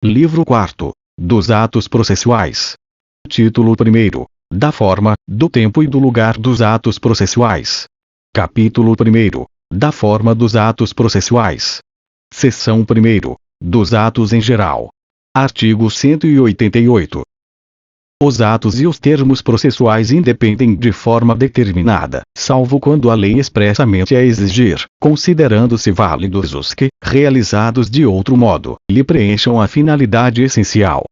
Livro 4. Dos atos processuais. Título 1. Da forma, do tempo e do lugar dos atos processuais. Capítulo 1. Da forma dos atos processuais. Seção 1. Dos atos em geral. Artigo 188. Os atos e os termos processuais independem de forma determinada, salvo quando a lei expressamente a exigir, considerando-se válidos os que, realizados de outro modo, lhe preencham a finalidade essencial.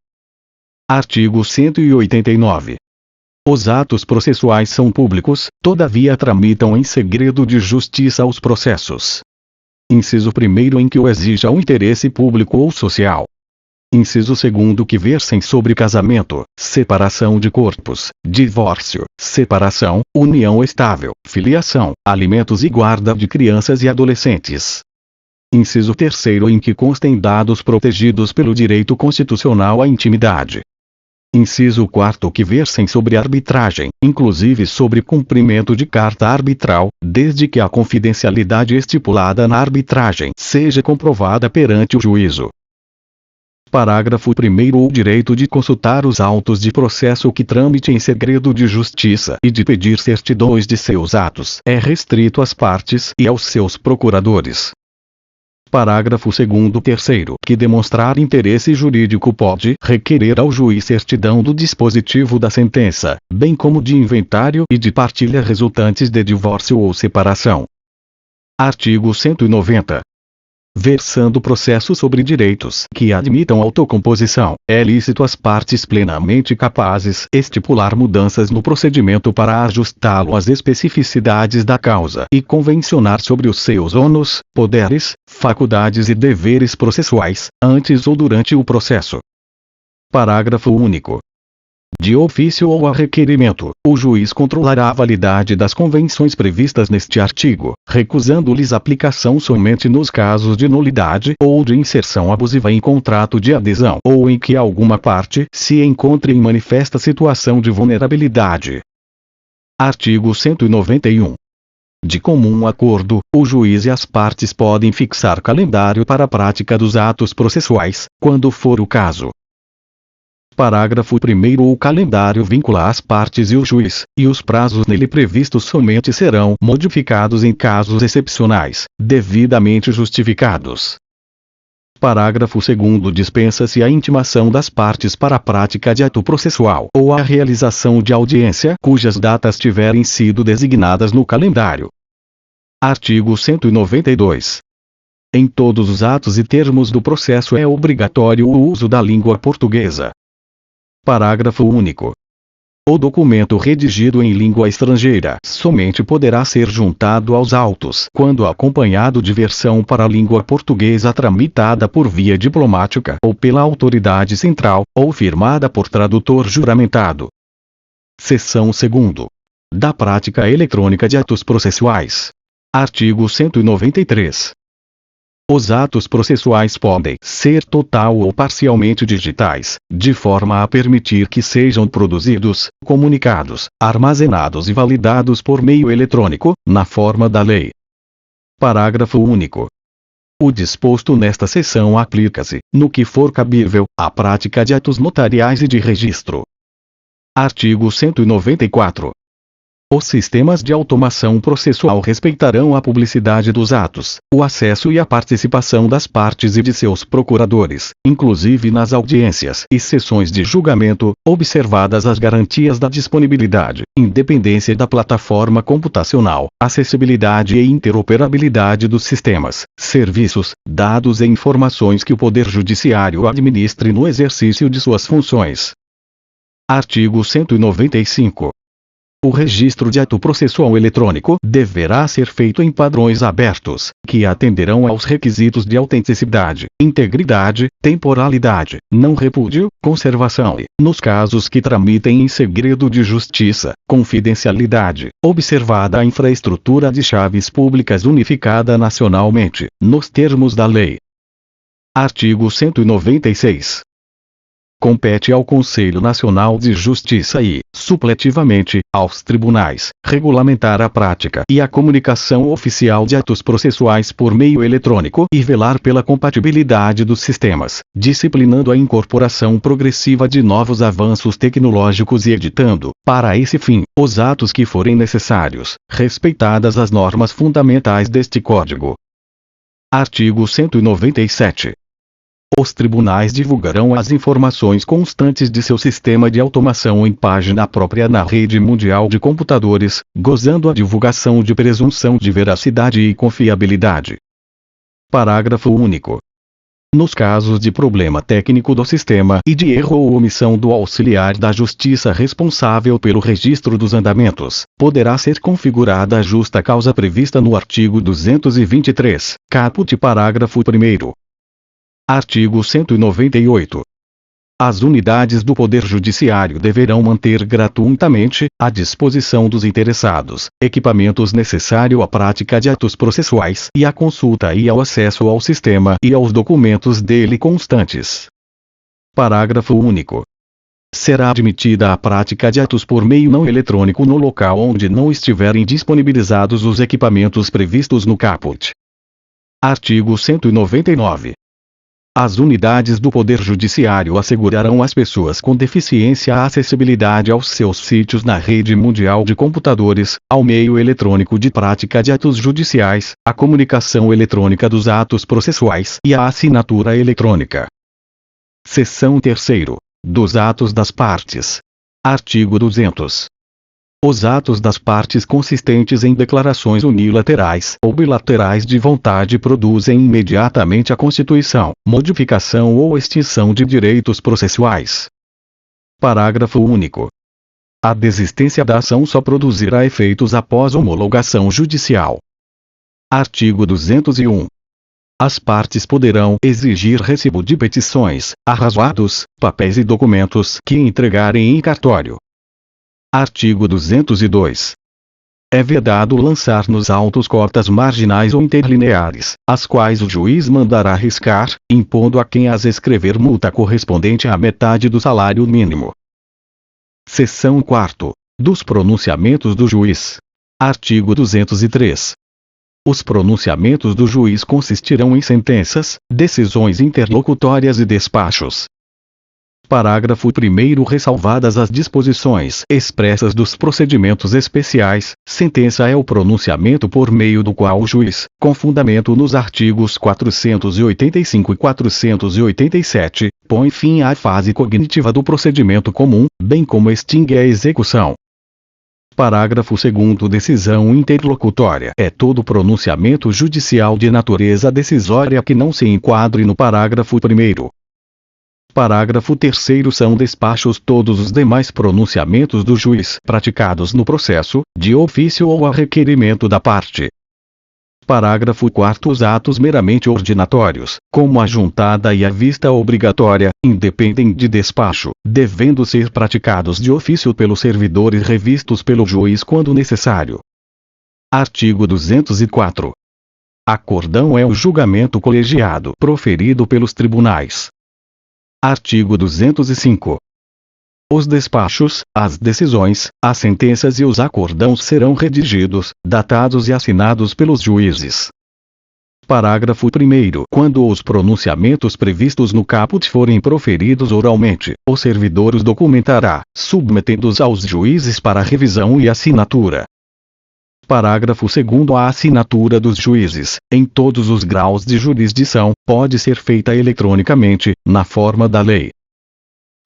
Artigo 189. Os atos processuais são públicos, todavia tramitam em segredo de justiça os processos. Inciso 1 em que o exija o interesse público ou social. Inciso 2 que versem sobre casamento, separação de corpos, divórcio, separação, união estável, filiação, alimentos e guarda de crianças e adolescentes. Inciso 3 em que constem dados protegidos pelo direito constitucional à intimidade. Inciso 4 que versem sobre arbitragem, inclusive sobre cumprimento de carta arbitral, desde que a confidencialidade estipulada na arbitragem seja comprovada perante o juízo. Parágrafo 1. O direito de consultar os autos de processo que tramite em segredo de justiça e de pedir certidões de seus atos é restrito às partes e aos seus procuradores. Parágrafo 2º. Que demonstrar interesse jurídico pode requerer ao juiz certidão do dispositivo da sentença, bem como de inventário e de partilha resultantes de divórcio ou separação. Artigo 190. Versando processo sobre direitos que admitam autocomposição, é lícito às partes plenamente capazes estipular mudanças no procedimento para ajustá-lo às especificidades da causa e convencionar sobre os seus ônus, poderes, faculdades e deveres processuais, antes ou durante o processo. Parágrafo único. De ofício ou a requerimento, o juiz controlará a validade das convenções previstas neste artigo, recusando-lhes aplicação somente nos casos de nulidade ou de inserção abusiva em contrato de adesão ou em que alguma parte se encontre em manifesta situação de vulnerabilidade. Artigo 191. De comum acordo, o juiz e as partes podem fixar calendário para a prática dos atos processuais, quando for o caso. Parágrafo 1. O calendário vincula as partes e o juiz, e os prazos nele previstos somente serão modificados em casos excepcionais, devidamente justificados. Parágrafo 2. Dispensa-se a intimação das partes para a prática de ato processual ou a realização de audiência cujas datas tiverem sido designadas no calendário. Artigo 192. Em todos os atos e termos do processo é obrigatório o uso da língua portuguesa. Parágrafo único. O documento redigido em língua estrangeira somente poderá ser juntado aos autos quando acompanhado de versão para a língua portuguesa tramitada por via diplomática ou pela autoridade central, ou firmada por tradutor juramentado. Seção 2. Da prática eletrônica de atos processuais. Artigo 193. Os atos processuais podem ser total ou parcialmente digitais, de forma a permitir que sejam produzidos, comunicados, armazenados e validados por meio eletrônico, na forma da lei. Parágrafo único. O disposto nesta seção aplica-se, no que for cabível, à prática de atos notariais e de registro. Artigo 194. Os sistemas de automação processual respeitarão a publicidade dos atos, o acesso e a participação das partes e de seus procuradores, inclusive nas audiências e sessões de julgamento, observadas as garantias da disponibilidade, independência da plataforma computacional, acessibilidade e interoperabilidade dos sistemas, serviços, dados e informações que o Poder Judiciário administre no exercício de suas funções. Artigo 195. O registro de ato processual eletrônico deverá ser feito em padrões abertos, que atenderão aos requisitos de autenticidade, integridade, temporalidade, não repúdio, conservação e, nos casos que tramitem em segredo de justiça, confidencialidade, observada a infraestrutura de chaves públicas unificada nacionalmente, nos termos da lei. Artigo 196. compete ao Conselho Nacional de Justiça e, supletivamente, aos tribunais, regulamentar a prática e a comunicação oficial de atos processuais por meio eletrônico e velar pela compatibilidade dos sistemas, disciplinando a incorporação progressiva de novos avanços tecnológicos e editando, para esse fim, os atos que forem necessários, respeitadas as normas fundamentais deste Código. Artigo 197. Os tribunais divulgarão as informações constantes de seu sistema de automação em página própria na rede mundial de computadores, gozando a divulgação de presunção de veracidade e confiabilidade. Parágrafo único. Nos casos de problema técnico do sistema e de erro ou omissão do auxiliar da justiça responsável pelo registro dos andamentos, poderá ser configurada a justa causa prevista no artigo 223, caput parágrafo 1º. Artigo 198. As unidades do Poder Judiciário deverão manter gratuitamente, à disposição dos interessados, equipamentos necessários à prática de atos processuais e à consulta e ao acesso ao sistema e aos documentos dele constantes. Parágrafo único. Será admitida a prática de atos por meio não eletrônico no local onde não estiverem disponibilizados os equipamentos previstos no caput. Artigo 199. As unidades do Poder Judiciário assegurarão às pessoas com deficiência a acessibilidade aos seus sítios na rede mundial de computadores, ao meio eletrônico de prática de atos judiciais, a comunicação eletrônica dos atos processuais e a assinatura eletrônica. Seção 3ª. Dos atos das partes. Artigo 200. Os atos das partes consistentes em declarações unilaterais ou bilaterais de vontade produzem imediatamente a constituição, modificação ou extinção de direitos processuais. Parágrafo único. A desistência da ação só produzirá efeitos após homologação judicial. Artigo 201. As partes poderão exigir recibo de petições, arrazoados, papéis e documentos que entregarem em cartório. Artigo 202. É vedado lançar nos autos cotas marginais ou interlineares, as quais o juiz mandará riscar, impondo a quem as escrever multa correspondente à metade do salário mínimo. Seção 4ª. Dos pronunciamentos do juiz. Artigo 203. Os pronunciamentos do juiz consistirão em sentenças, decisões interlocutórias e despachos. Parágrafo 1º. Ressalvadas as disposições expressas dos procedimentos especiais, sentença é o pronunciamento por meio do qual o juiz, com fundamento nos artigos 485 e 487, põe fim à fase cognitiva do procedimento comum, bem como extingue a execução. Parágrafo 2º. Decisão interlocutória é todo pronunciamento judicial de natureza decisória que não se enquadre no parágrafo 1º. Parágrafo 3º. São despachos todos os demais pronunciamentos do juiz praticados no processo, de ofício ou a requerimento da parte. Parágrafo 4º. Os atos meramente ordinatórios, como a juntada e a vista obrigatória, independem de despacho, devendo ser praticados de ofício pelos servidores revistos pelo juiz quando necessário. Artigo 204. Acordão é o julgamento colegiado proferido pelos tribunais. Artigo 205. Os despachos, as decisões, as sentenças e os acordãos serão redigidos, datados e assinados pelos juízes. Parágrafo 1º. Quando os pronunciamentos previstos no caput forem proferidos oralmente, o servidor os documentará, submetendo-os aos juízes para revisão e assinatura. Parágrafo 2º. A assinatura dos juízes, em todos os graus de jurisdição, pode ser feita eletronicamente, na forma da lei.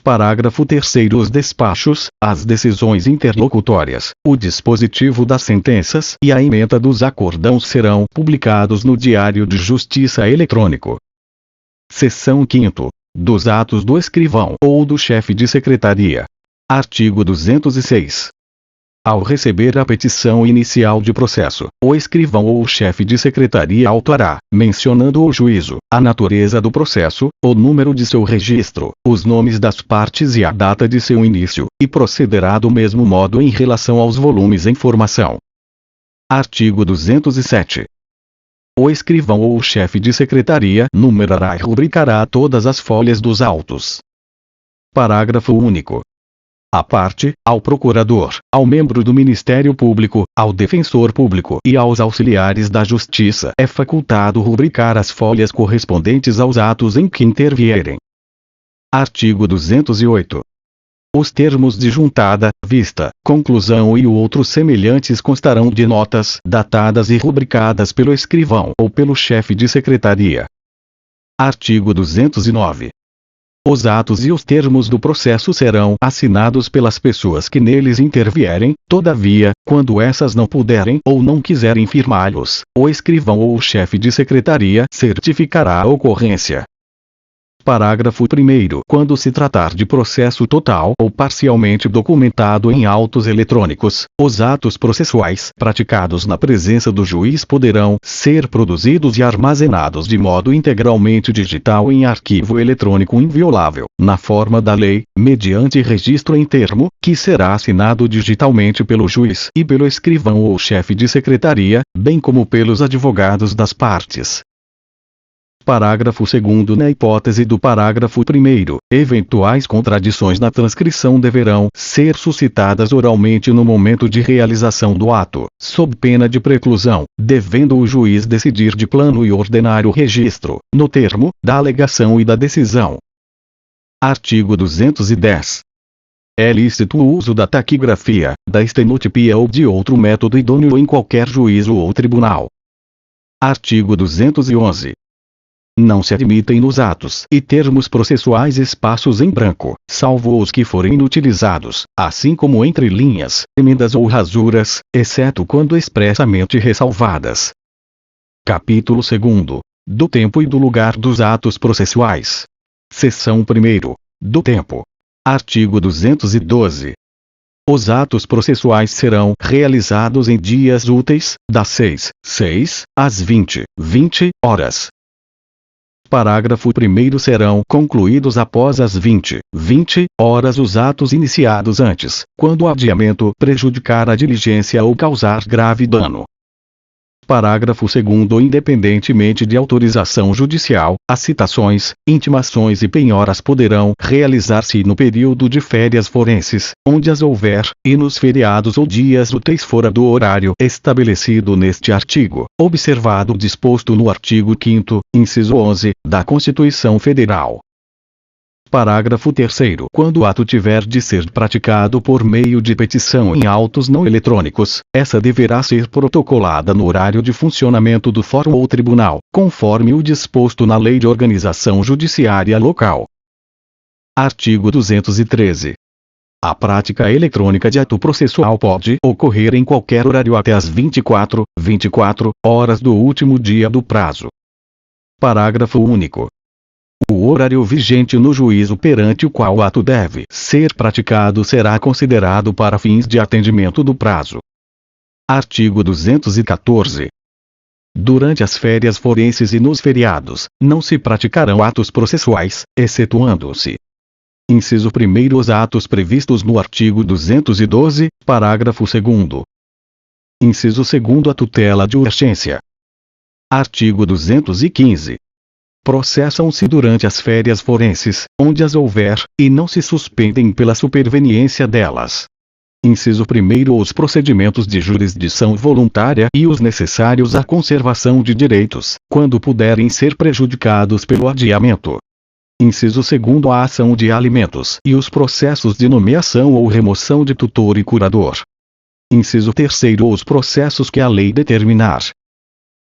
Parágrafo 3º. Os despachos, as decisões interlocutórias, o dispositivo das sentenças e a ementa dos acordãos serão publicados no Diário de Justiça eletrônico. Seção 5ª. Dos atos do escrivão ou do chefe de secretaria. Artigo 206. Ao receber a petição inicial de processo, o escrivão ou o chefe de secretaria autuará, mencionando o juízo, a natureza do processo, o número de seu registro, os nomes das partes e a data de seu início, e procederá do mesmo modo em relação aos volumes em formação. Artigo 207. O escrivão ou o chefe de secretaria numerará e rubricará todas as folhas dos autos. Parágrafo único. À parte, ao procurador, ao membro do Ministério Público, ao defensor público e aos auxiliares da Justiça é facultado rubricar as folhas correspondentes aos atos em que intervierem. Artigo 208. Os termos de juntada, vista, conclusão e outros semelhantes constarão de notas datadas e rubricadas pelo escrivão ou pelo chefe de secretaria. Artigo 209. Os atos e os termos do processo serão assinados pelas pessoas que neles intervierem, todavia, quando essas não puderem ou não quiserem firmá-los, o escrivão ou o chefe de secretaria certificará a ocorrência. Parágrafo 1º. Quando se tratar de processo total ou parcialmente documentado em autos eletrônicos, os atos processuais praticados na presença do juiz poderão ser produzidos e armazenados de modo integralmente digital em arquivo eletrônico inviolável, na forma da lei, mediante registro em termo, que será assinado digitalmente pelo juiz e pelo escrivão ou chefe de secretaria, bem como pelos advogados das partes. Parágrafo 2º. Na hipótese do parágrafo 1º, eventuais contradições na transcrição deverão ser suscitadas oralmente no momento de realização do ato, sob pena de preclusão, devendo o juiz decidir de plano e ordenar o registro, no termo, da alegação e da decisão. Artigo 210. É lícito o uso da taquigrafia, da estenotipia ou de outro método idôneo em qualquer juízo ou tribunal. Artigo 211. Não se admitem nos atos e termos processuais espaços em branco, salvo os que forem inutilizados, assim como entre linhas, emendas ou rasuras, exceto quando expressamente ressalvadas. Capítulo 2º. Do tempo e do lugar dos atos processuais. Seção 1ª. Do tempo. Artigo 212. Os atos processuais serão realizados em dias úteis, das 6 às 20 horas. Parágrafo 1º. Serão concluídos após as 20 horas os atos iniciados antes, quando o adiamento prejudicar a diligência ou causar grave dano. Parágrafo 2º. Independentemente de autorização judicial, as citações, intimações e penhoras poderão realizar-se no período de férias forenses, onde as houver, e nos feriados ou dias úteis fora do horário estabelecido neste artigo, observado o disposto no artigo 5º, inciso 11, da Constituição Federal. Parágrafo 3º. Quando o ato tiver de ser praticado por meio de petição em autos não eletrônicos, essa deverá ser protocolada no horário de funcionamento do fórum ou tribunal, conforme o disposto na Lei de Organização Judiciária Local. Artigo 213. A prática eletrônica de ato processual pode ocorrer em qualquer horário até as 24 horas do último dia do prazo. Parágrafo único. O horário vigente no juízo perante o qual o ato deve ser praticado será considerado para fins de atendimento do prazo. Artigo 214. Durante as férias forenses e nos feriados, não se praticarão atos processuais, excetuando-se: inciso 1º os atos previstos no artigo 212, parágrafo 2º. Inciso 2º a tutela de urgência. Artigo 215. Processam-se durante as férias forenses, onde as houver, e não se suspendem pela superveniência delas. Inciso 1º os procedimentos de jurisdição voluntária e os necessários à conservação de direitos, quando puderem ser prejudicados pelo adiamento. Inciso 2º a ação de alimentos e os processos de nomeação ou remoção de tutor e curador. Inciso 3º os processos que a lei determinar.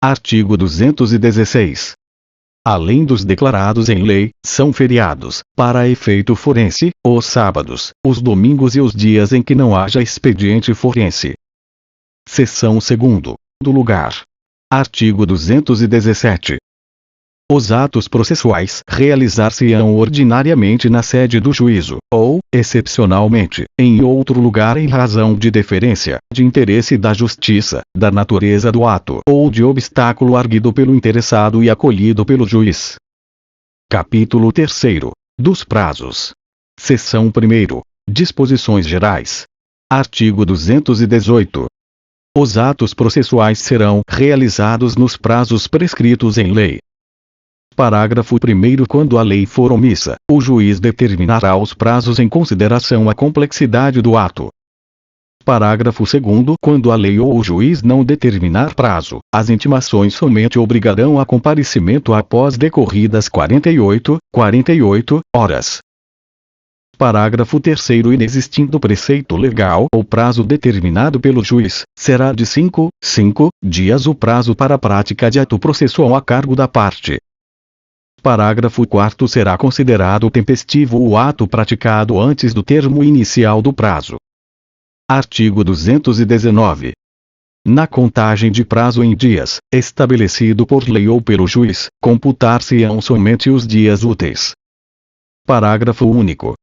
Artigo 216. Além dos declarados em lei, são feriados, para efeito forense, os sábados, os domingos e os dias em que não haja expediente forense. Seção 2º. Do lugar. Artigo 217. Os atos processuais realizar-se-ão ordinariamente na sede do juízo, ou, excepcionalmente, em outro lugar em razão de deferência, de interesse da justiça, da natureza do ato ou de obstáculo arguido pelo interessado e acolhido pelo juiz. Capítulo 3º. Dos prazos. Seção 1º. Disposições gerais. Artigo 218. Os atos processuais serão realizados nos prazos prescritos em lei. Parágrafo 1º. Quando a lei for omissa, o juiz determinará os prazos em consideração à complexidade do ato. Parágrafo 2º. Quando a lei ou o juiz não determinar prazo, as intimações somente obrigarão a comparecimento após decorridas 48 horas. Parágrafo 3º. Inexistindo preceito legal ou prazo determinado pelo juiz, será de 5 dias o prazo para a prática de ato processual a cargo da parte. Parágrafo 4º. Será considerado tempestivo o ato praticado antes do termo inicial do prazo. Artigo 219. Na contagem de prazo em dias, estabelecido por lei ou pelo juiz, computar-se-ão somente os dias úteis. Parágrafo único.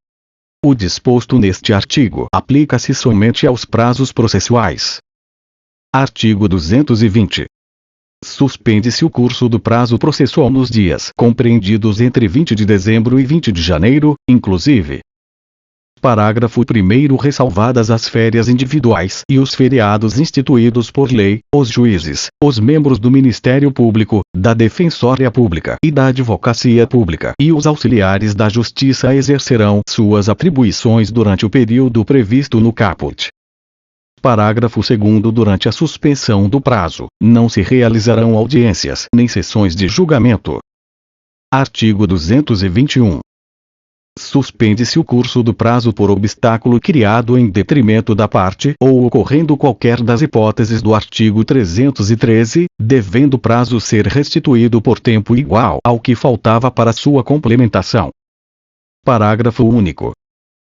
O disposto neste artigo aplica-se somente aos prazos processuais. Artigo 220. Suspende-se o curso do prazo processual nos dias compreendidos entre 20 de dezembro e 20 de janeiro, inclusive. Parágrafo 1º. Ressalvadas as férias individuais e os feriados instituídos por lei, os juízes, os membros do Ministério Público, da Defensoria Pública e da Advocacia Pública e os auxiliares da Justiça exercerão suas atribuições durante o período previsto no caput. Parágrafo 2º. Durante a suspensão do prazo, não se realizarão audiências nem sessões de julgamento. Artigo 221. Suspende-se o curso do prazo por obstáculo criado em detrimento da parte ou ocorrendo qualquer das hipóteses do artigo 313, devendo o prazo ser restituído por tempo igual ao que faltava para sua complementação. Parágrafo único.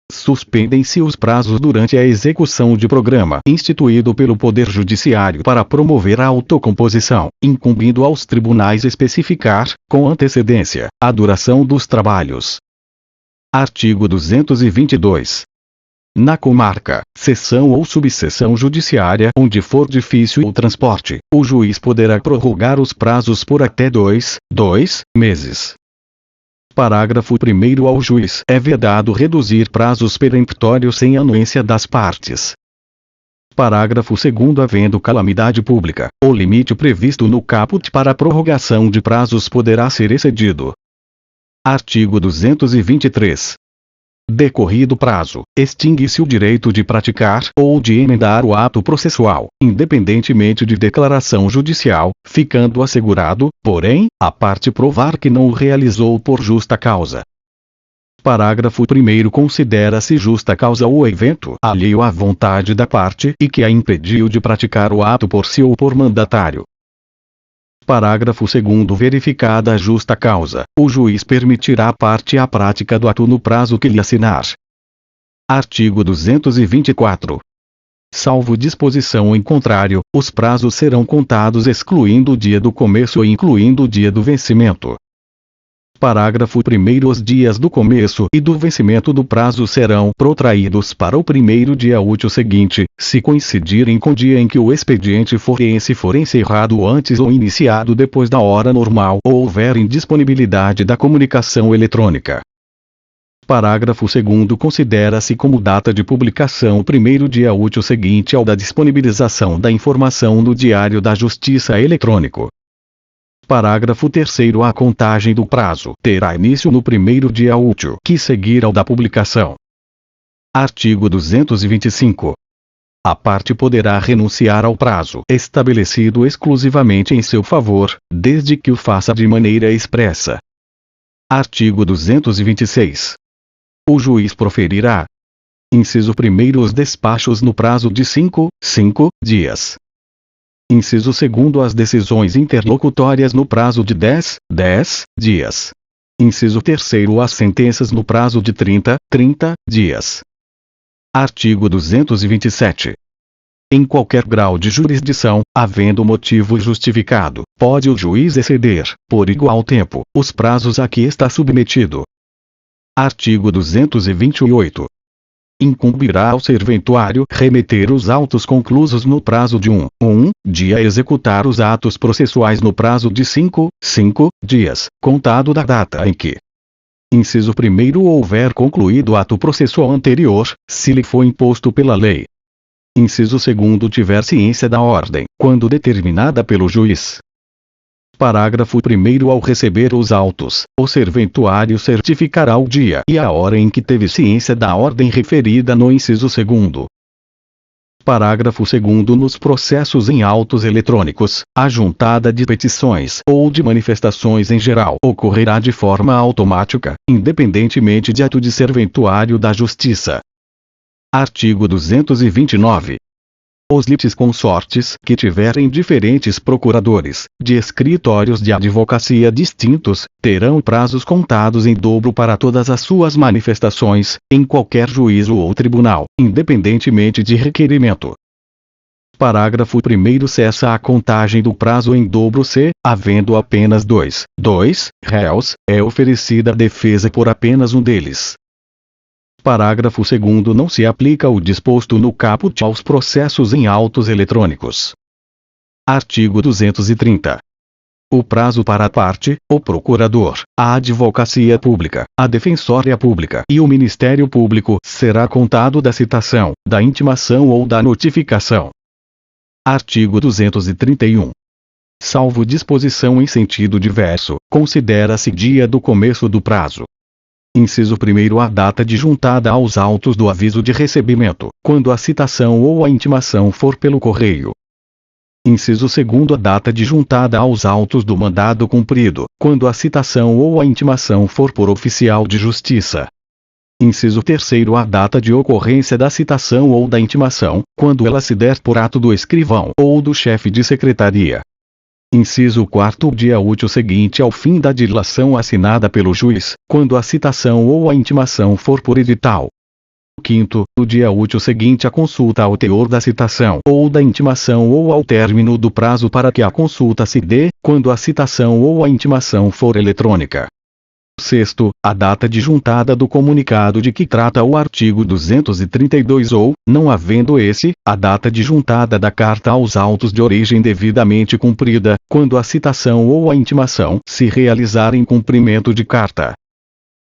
Suspendem-se os prazos durante a execução de programa instituído pelo Poder Judiciário para promover a autocomposição, incumbindo aos tribunais especificar, com antecedência, a duração dos trabalhos. Artigo 222. Na comarca, seção ou subseção judiciária onde for difícil o transporte, o juiz poderá prorrogar os prazos por até 2 meses. Parágrafo 1º. Ao juiz é vedado reduzir prazos peremptórios sem anuência das partes. Parágrafo 2º. Havendo calamidade pública, o limite previsto no caput para a prorrogação de prazos poderá ser excedido. Artigo 223. Decorrido prazo, extingue-se o direito de praticar ou de emendar o ato processual, independentemente de declaração judicial, ficando assegurado, porém, a parte provar que não o realizou por justa causa. Parágrafo 1º. Considera-se justa causa o evento alheio à vontade da parte e que a impediu de praticar o ato por si ou por mandatário. Parágrafo 2º. Verificada a justa causa, o juiz permitirá à parte a prática do ato no prazo que lhe assinar. Artigo 224. Salvo disposição em contrário, os prazos serão contados excluindo o dia do começo e incluindo o dia do vencimento. Parágrafo 1º. Os dias do começo e do vencimento do prazo serão protraídos para o primeiro dia útil seguinte, se coincidirem com o dia em que o expediente forense for encerrado antes ou iniciado depois da hora normal ou houver indisponibilidade da comunicação eletrônica. Parágrafo 2º. Considera-se como data de publicação o primeiro dia útil seguinte ao da disponibilização da informação no Diário da Justiça eletrônico. Parágrafo 3º. A contagem do prazo terá início no primeiro dia útil que seguir ao da publicação. Artigo 225. A parte poderá renunciar ao prazo estabelecido exclusivamente em seu favor, desde que o faça de maneira expressa. Artigo 226. O juiz proferirá. Inciso 1º. Os despachos no prazo de 5 dias. Inciso 2º. As decisões interlocutórias no prazo de 10 dias. Inciso 3º. As sentenças no prazo de 30 dias. Artigo 227. Em qualquer grau de jurisdição, havendo motivo justificado, pode o juiz exceder, por igual tempo, os prazos a que está submetido. Artigo 228. Incumbirá ao serventuário remeter os autos conclusos no prazo de um dia e executar os atos processuais no prazo de 5 dias, contado da data em que: Inciso 1º. Houver concluído ato processual anterior, se lhe for imposto pela lei. Inciso 2º. Tiver ciência da ordem, quando determinada pelo juiz. Parágrafo 1º. Ao receber os autos, o serventuário certificará o dia e a hora em que teve ciência da ordem referida no inciso 2º. Parágrafo 2º. Nos processos em autos eletrônicos, a juntada de petições ou de manifestações em geral ocorrerá de forma automática, independentemente de ato de serventuário da Justiça. Artigo 229. Os litisconsortes que tiverem diferentes procuradores, de escritórios de advocacia distintos, terão prazos contados em dobro para todas as suas manifestações, em qualquer juízo ou tribunal, independentemente de requerimento. Parágrafo 1º. Cessa a contagem do prazo em dobro se, havendo apenas dois réus, é oferecida a defesa por apenas um deles. Parágrafo 2º. Não se aplica o disposto no caput aos processos em autos eletrônicos. Artigo 230. O prazo para a parte, o procurador, a advocacia pública, a defensoria pública e o Ministério Público será contado da citação, da intimação ou da notificação. Artigo 231. Salvo disposição em sentido diverso, considera-se dia do começo do prazo. Inciso 1º. A data de juntada aos autos do aviso de recebimento, quando a citação ou a intimação for pelo correio. Inciso 2º. A data de juntada aos autos do mandado cumprido, quando a citação ou a intimação for por oficial de justiça. Inciso 3º. A data de ocorrência da citação ou da intimação, quando ela se der por ato do escrivão ou do chefe de secretaria. Inciso 4º. O dia útil seguinte ao fim da dilação assinada pelo juiz, quando a citação ou a intimação for por edital. 5º. O dia útil seguinte à consulta ao teor da citação ou da intimação ou ao término do prazo para que a consulta se dê, quando a citação ou a intimação for eletrônica. 6º. A data de juntada do comunicado de que trata o artigo 232 ou, não havendo esse, a data de juntada da carta aos autos de origem devidamente cumprida, quando a citação ou a intimação se realizar em cumprimento de carta.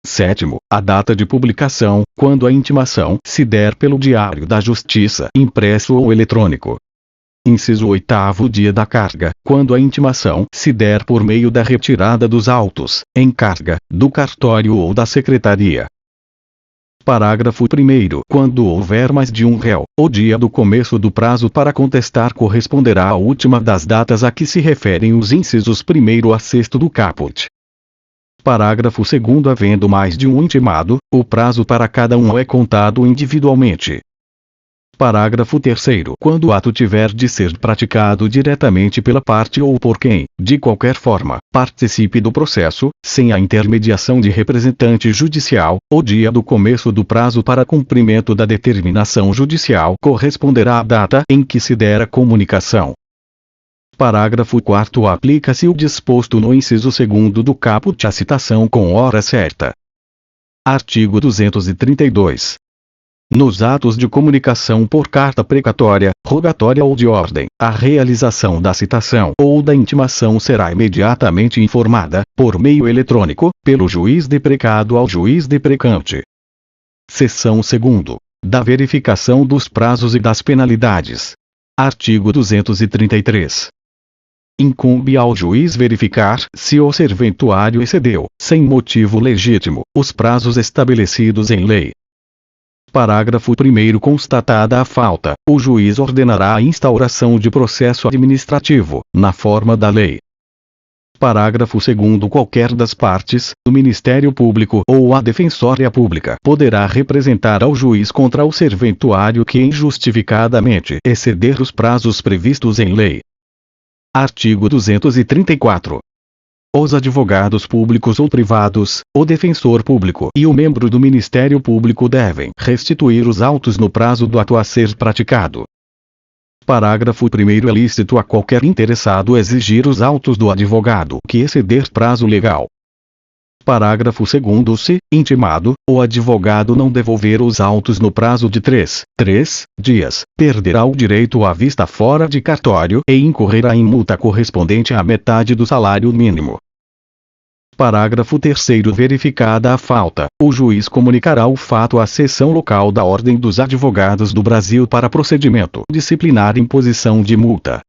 7º. A data de publicação, quando a intimação se der pelo Diário da Justiça, impresso ou eletrônico. Inciso 8º. Dia da carga, quando a intimação se der por meio da retirada dos autos, em carga, do cartório ou da secretaria. Parágrafo 1º. Quando houver mais de um réu, o dia do começo do prazo para contestar corresponderá à última das datas a que se referem os incisos 1º a 6º do caput. Parágrafo 2º. Havendo mais de um intimado, o prazo para cada um é contado individualmente. Parágrafo 3º. Quando o ato tiver de ser praticado diretamente pela parte ou por quem, de qualquer forma, participe do processo, sem a intermediação de representante judicial, o dia do começo do prazo para cumprimento da determinação judicial corresponderá à data em que se der a comunicação. Parágrafo 4º. Aplica-se o disposto no inciso 2º do caput à citação com hora certa. Artigo 232. Nos atos de comunicação por carta precatória, rogatória ou de ordem, a realização da citação ou da intimação será imediatamente informada, por meio eletrônico, pelo juiz deprecado ao juiz deprecante. Seção 2ª. Da verificação dos prazos e das penalidades. Artigo 233. Incumbe ao juiz verificar se o serventuário excedeu, sem motivo legítimo, os prazos estabelecidos em lei. Parágrafo 1º. Constatada a falta, o juiz ordenará a instauração de processo administrativo, na forma da lei. Parágrafo 2º. Qualquer das partes, o Ministério Público ou a Defensoria Pública poderá representar ao juiz contra o serventuário que injustificadamente exceder os prazos previstos em lei. Artigo 234. Os advogados públicos ou privados, o defensor público e o membro do Ministério Público devem restituir os autos no prazo do ato a ser praticado. Parágrafo 1º. É lícito a qualquer interessado exigir os autos do advogado que exceder prazo legal. Parágrafo 2º. Se, intimado, o advogado não devolver os autos no prazo de 3 dias, perderá o direito à vista fora de cartório e incorrerá em multa correspondente à metade do salário mínimo. Parágrafo 3º. Verificada a falta, o juiz comunicará o fato à seção local da Ordem dos Advogados do Brasil para procedimento disciplinar e imposição de multa.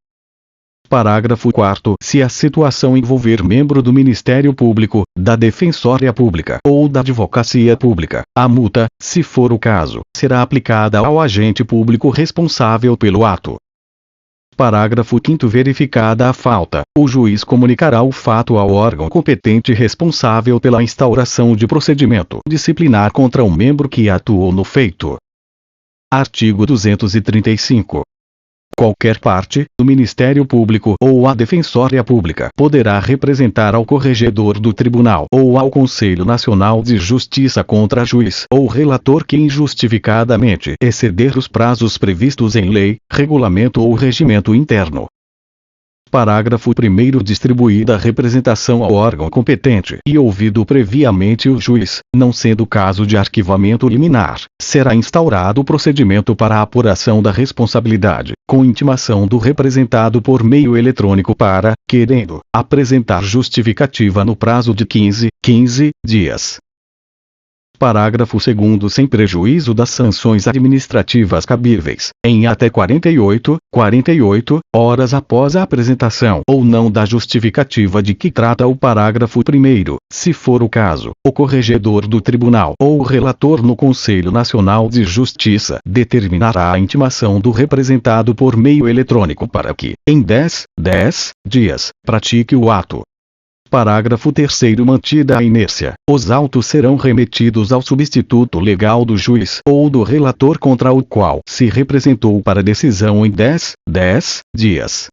Parágrafo 4º. Se a situação envolver membro do Ministério Público, da Defensoria Pública ou da Advocacia Pública, a multa, se for o caso, será aplicada ao agente público responsável pelo ato. Parágrafo 5º. Verificada a falta, o juiz comunicará o fato ao órgão competente responsável pela instauração de procedimento disciplinar contra o membro que atuou no feito. Artigo 235. Qualquer parte, do Ministério Público ou a Defensoria Pública poderá representar ao Corregedor do Tribunal ou ao Conselho Nacional de Justiça contra juiz ou relator que injustificadamente exceder os prazos previstos em lei, regulamento ou regimento interno. Parágrafo 1º. Distribuída a representação ao órgão competente e ouvido previamente o juiz, não sendo caso de arquivamento liminar, será instaurado o procedimento para a apuração da responsabilidade, com intimação do representado por meio eletrônico para, querendo, apresentar justificativa no prazo de 15 dias. Parágrafo 2º. Sem prejuízo das sanções administrativas cabíveis, em até 48 horas após a apresentação ou não da justificativa de que trata o parágrafo 1º, se for o caso, o Corregedor do Tribunal ou o relator no Conselho Nacional de Justiça determinará a intimação do representado por meio eletrônico para que, em 10 dias, pratique o ato. Parágrafo 3º. Mantida a inércia, os autos serão remetidos ao substituto legal do juiz ou do relator contra o qual se representou para decisão em 10 dias.